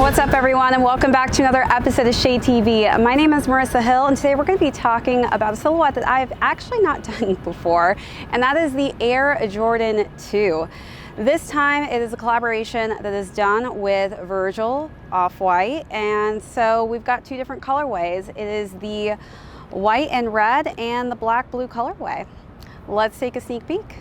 What's up everyone, and welcome back to another episode of ShadeTV. My name is Marissa Hill, and today we're going to be talking about a silhouette that I've actually not done before, and that is the Air Jordan 2. This time it is a collaboration that is done with Virgil Off-White, and so we've got two different colorways. It is the white and red and the black blue colorway. Let's take a sneak peek.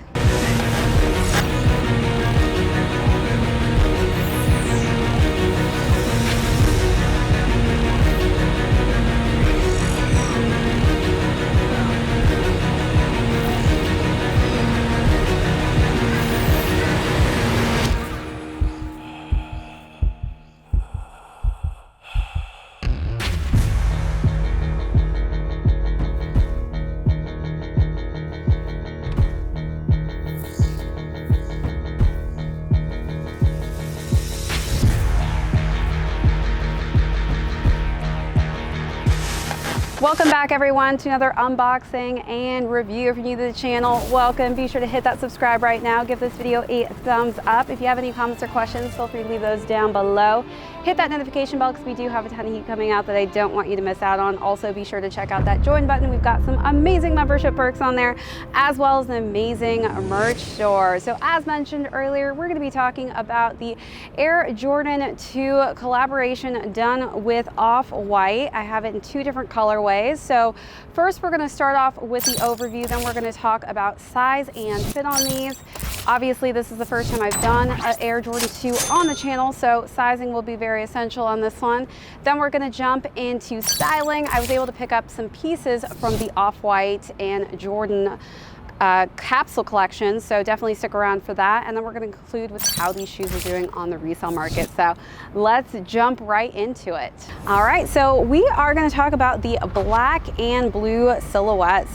Welcome back everyone to another unboxing and review. If you're new to the channel, welcome. Be sure to hit that subscribe right now. Give this video a thumbs up. If you have any comments or questions, feel free to leave those down below. Hit that notification bell because we do have a ton of heat coming out that I don't want you to miss out on. Also, be sure to check out that join button. We've got some amazing membership perks on there, as well as an amazing merch store. So as mentioned earlier, we're going to be talking about the Air Jordan 2 collaboration done with Off-White. I have it in two different colorways. So first we're going to start off with the overview, then we're going to talk about size and fit on these. Obviously this is the first time I've done an Air Jordan 2 on the channel, so sizing will be very essential on this one. Then we're going to jump into styling. I was able to pick up some pieces from the Off-White and Jordan capsule collection, so definitely stick around for that. And then we're going to conclude with how these shoes are doing on the resale market. So let's jump right into it. All right, so we are going to talk about the black and blue silhouette,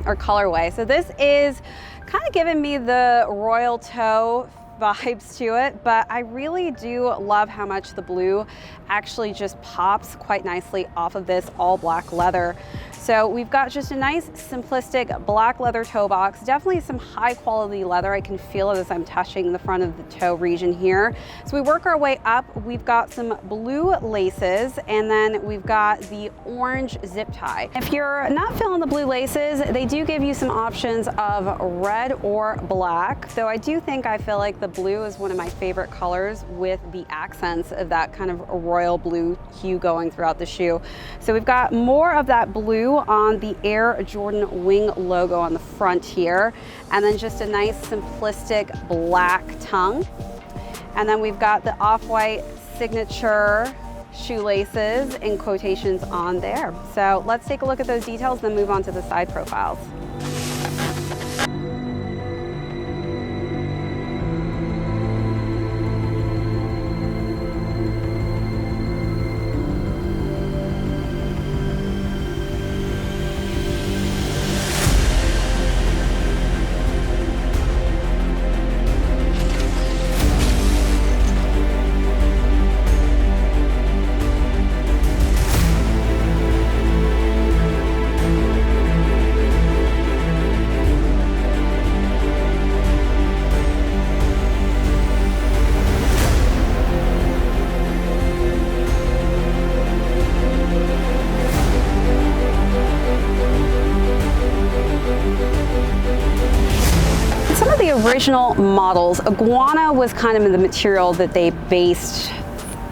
or colorway. So this is kind of giving me the royal toe vibes to it, but I really do love how much the blue actually just pops quite nicely off of this all black leather. So we've got just a nice simplistic black leather toe box, definitely some high quality leather. I can feel it as I'm touching the front of the toe region here. So we work our way up. We've got some blue laces, and then we've got the orange zip tie. If you're not feeling the blue laces, they do give you some options of red or black, though I do think I feel like the blue is one of my favorite colors with the accents of that kind of royal blue hue going throughout the shoe. So we've got more of that blue on the Air Jordan wing logo on the front here, and then just a nice simplistic black tongue. And then we've got the Off-White signature shoelaces in quotations on there. So let's take a look at those details, then move on to the side profiles. Original models, iguana was kind of the material that they based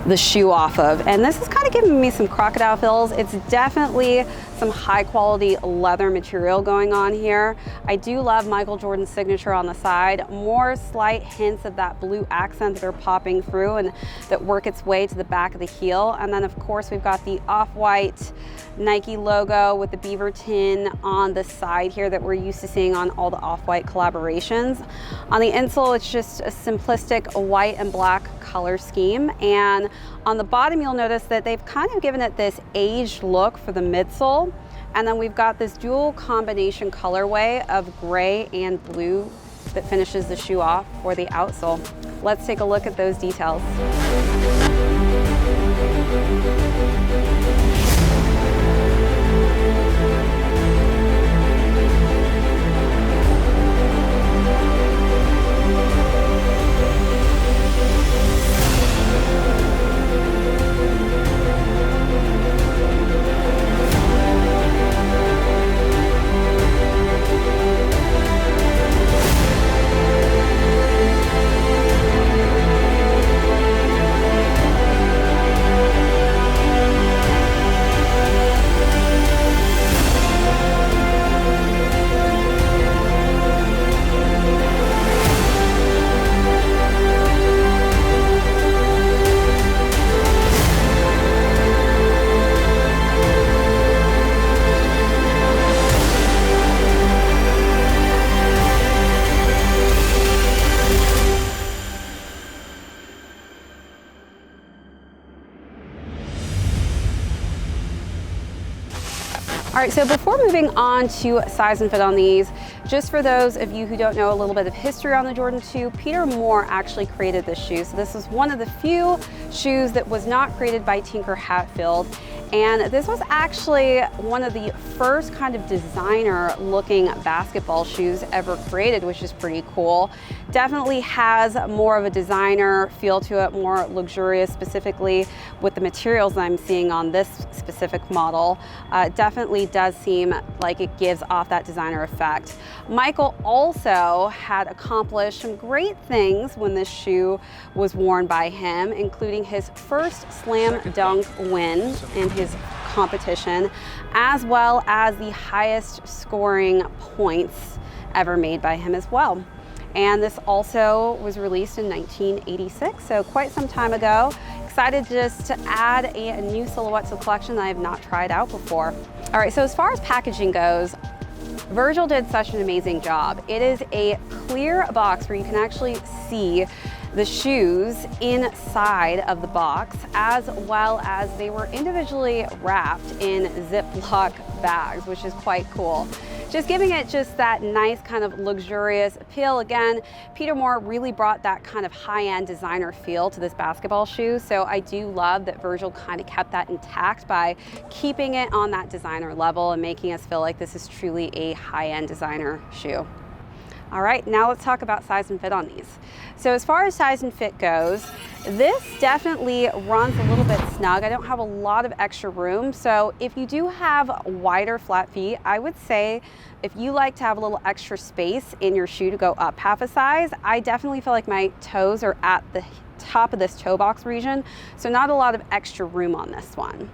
the shoe off of, and this is kind of giving me some crocodile feels. It's definitely some high quality leather material going on here. I do love Michael Jordan's signature on the side, more slight hints of that blue accent that are popping through and that work its way to the back of the heel. And then of course we've got the Off-White Nike logo with the beaver tin on the side here that we're used to seeing on all the Off-White collaborations. On the insole, it's just a simplistic white and black color scheme, and on the bottom you'll notice that they've kind of given it this aged look for the midsole. And then we've got this dual combination colorway of gray and blue that finishes the shoe off for the outsole. Let's take a look at those details. All right, so before moving on to size and fit on these, just for those of you who don't know a little bit of history on the Jordan 2, Peter Moore actually created this shoe. So this was one of the few shoes that was not created by Tinker Hatfield. And this was actually one of the first kind of designer looking basketball shoes ever created, which is pretty cool. Definitely has more of a designer feel to it, more luxurious, specifically with the materials that I'm seeing on this specific model. Definitely does seem like it gives off that designer effect. Michael also had accomplished some great things when this shoe was worn by him, including his first slam dunk win in his competition, as well as the highest scoring points ever made by him as well. And this also was released in 1986, so quite some time ago. Excited just to add a new silhouette to the collection that I have not tried out before. All right, so as far as packaging goes, Virgil did such an amazing job. It is a clear box where you can actually see the shoes inside of the box, as well as they were individually wrapped in Ziploc bags, which is quite cool. Just giving it just that nice kind of luxurious appeal. Again, Peter Moore really brought that kind of high-end designer feel to this basketball shoe. So I do love that Virgil kind of kept that intact by keeping it on that designer level and making us feel like this is truly a high-end designer shoe. All right, now let's talk about size and fit on these. So as far as size and fit goes, this definitely runs a little bit snug. I don't have a lot of extra room. So if you do have wider flat feet, I would say if you like to have a little extra space in your shoe to go up half a size, I definitely feel like my toes are at the top of this toe box region. So not a lot of extra room on this one.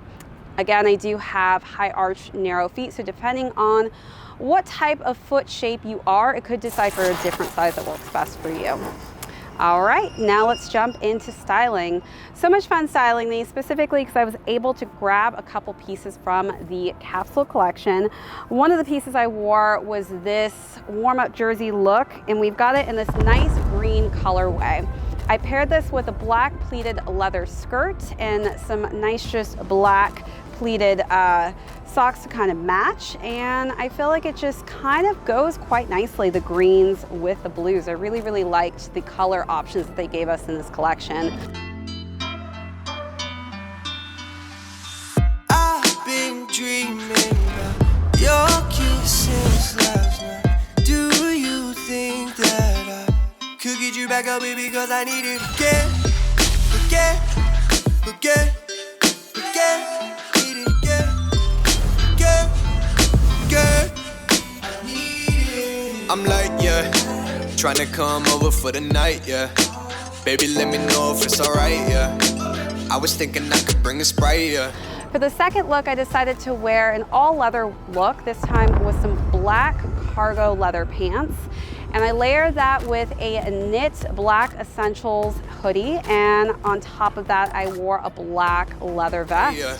Again, I do have high arch, narrow feet. So depending on what type of foot shape you are, it could decipher a different size that works best for you. All right, now let's jump into styling. So much fun styling these, specifically because I was able to grab a couple pieces from the capsule collection. One of the pieces I wore was this warm-up jersey look, and we've got it in this nice green colorway. I paired this with a black pleated leather skirt and some nice just black pleated socks to kind of match, and I feel like it just kind of goes quite nicely, the greens with the blues. I really, really liked the color options that they gave us in this collection. I've been dreaming about your kisses last night. Do you think that I could get you back up, baby, because I need it again, again, again, again. I'm like, yeah, trying to come over for the night, yeah. Baby, let me know if it's alright, yeah. I was thinking I could bring a Sprite, yeah. For the second look, I decided to wear an all leather look, this time with some black cargo leather pants. And I layered that with a knit black essentials hoodie. And on top of that, I wore a black leather vest. Yeah.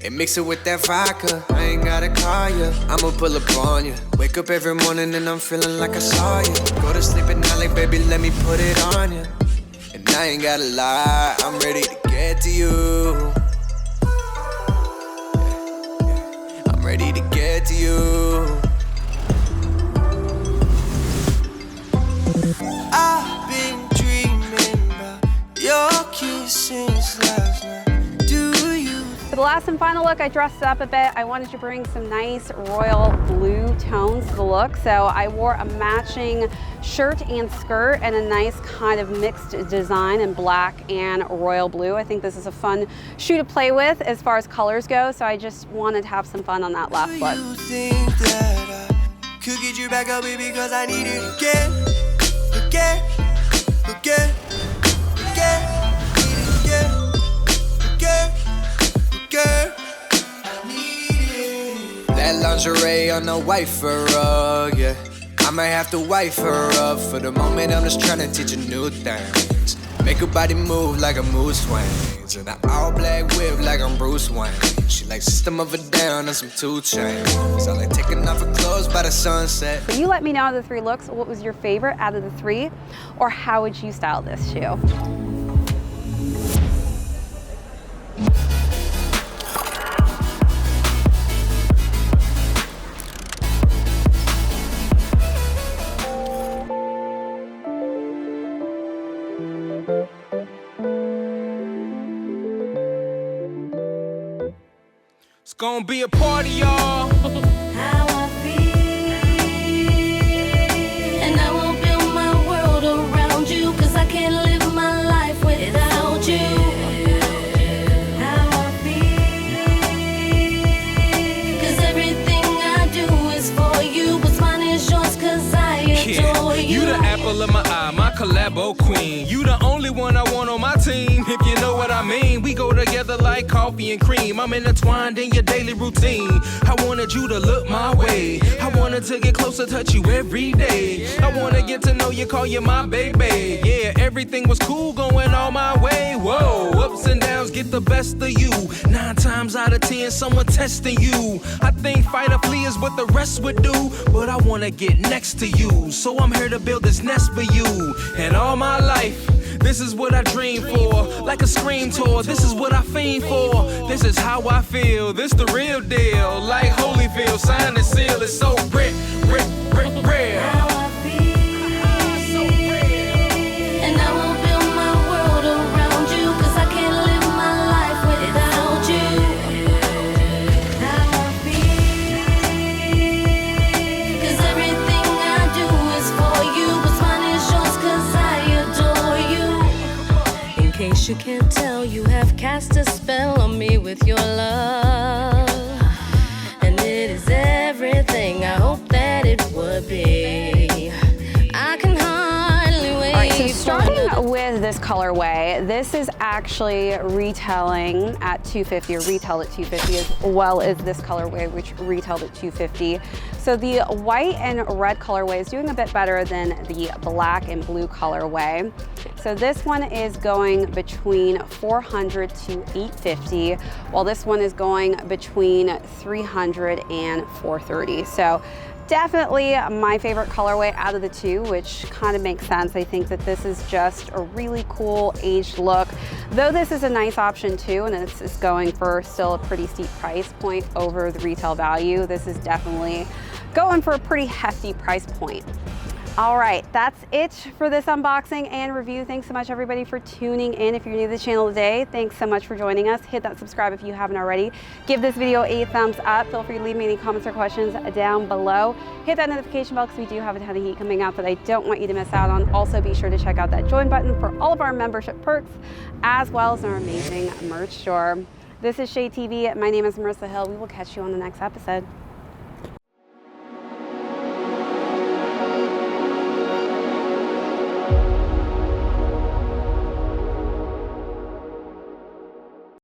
And mix it with that vodka, I ain't gotta call you, I'ma pull up on you. Wake up every morning and I'm feeling like I saw you. Go to sleep at night like, baby, let me put it on you. And I ain't gotta lie, I'm ready to get to you. I'm ready to get to you. I've been dreaming about your kisses last night. For the last and final look, I dressed it up a bit. I wanted to bring some nice royal blue tones to the look. So I wore a matching shirt and skirt and a nice kind of mixed design in black and royal blue. I think this is a fun shoe to play with as far as colors go. So I just wanted to have some fun on that last look. Do you think that I could get you back up, baby, because I need it again, again, again, again, need it again, again. Girl, I need it. That lingerie on the white fur rug, yeah. I might have to wife her up. For the moment, I'm just trying to teach her new things. Make her body move like a mood swings. And an all black whip like I'm Bruce Wayne. She like System of a Down and some 2 Chains. I like taking off her clothes by the sunset. So you let me know out of the 3 looks, what was your favorite out of the 3? Or how would you style this shoe? It's gonna be a party, y'all. How I feel, and I will build my world around you, 'cause I can't live my life without you. How I feel, 'cause everything I do is for you. What's mine is yours, 'cause I adore you. You the apple of my eye, my collabo queen. You the only one I want on my team, if you know what I mean. We go together like coffee and cream. I'm intertwined in your daily routine. I wanted you to look my way. I wanted to get closer, touch you every day. I wanna get to know you, call you my baby. Yeah, everything was cool going all my way. Whoa, ups and downs get the best of you. 9 times out of 10, someone testing you. I think fight or flee is what the rest would do, but I wanna get next to you. So I'm here to build this nest for you. And all my life, this is what I dream for. Like a scream tour, this is what I fiend for. This is how I feel, this the real deal. Like Holyfield, sign and seal, it's so rare. How I feel, and I will build my world around you, 'cause I can't live my life without you. How I feel, 'cause everything I do is for you. What's mine is yours, 'cause I adore you. In case you can't tell, you have cast a spell on me with your love, and it is everything I hope that it would be. I can hardly wait. All right, so for starting another- with this colorway, this is actually retailing at $250, or retailed at $250, as well as this colorway, which retailed at $250. So the white and red colorway is doing a bit better than the black and blue colorway. So this one is going between $400 to $850, while this one is going between $300 and $430. So definitely my favorite colorway out of the two, which kind of makes sense. I think that this is just a really cool aged look. Though this is a nice option too, and it's going for still a pretty steep price point over the retail value. This is definitely going for a pretty hefty price point. All right, that's it for this unboxing and review. Thanks so much everybody for tuning in. If you're new to the channel today, thanks so much for joining us. Hit that subscribe if you haven't already. Give this video a thumbs up. Feel free to leave me any comments or questions down below. Hit that notification bell because we do have a ton of heat coming out that I don't want you to miss out on. Also be sure to check out that join button for all of our membership perks, as well as our amazing merch store. This is ShadeTV. My name is Marissa Hill. We will catch you on the next episode.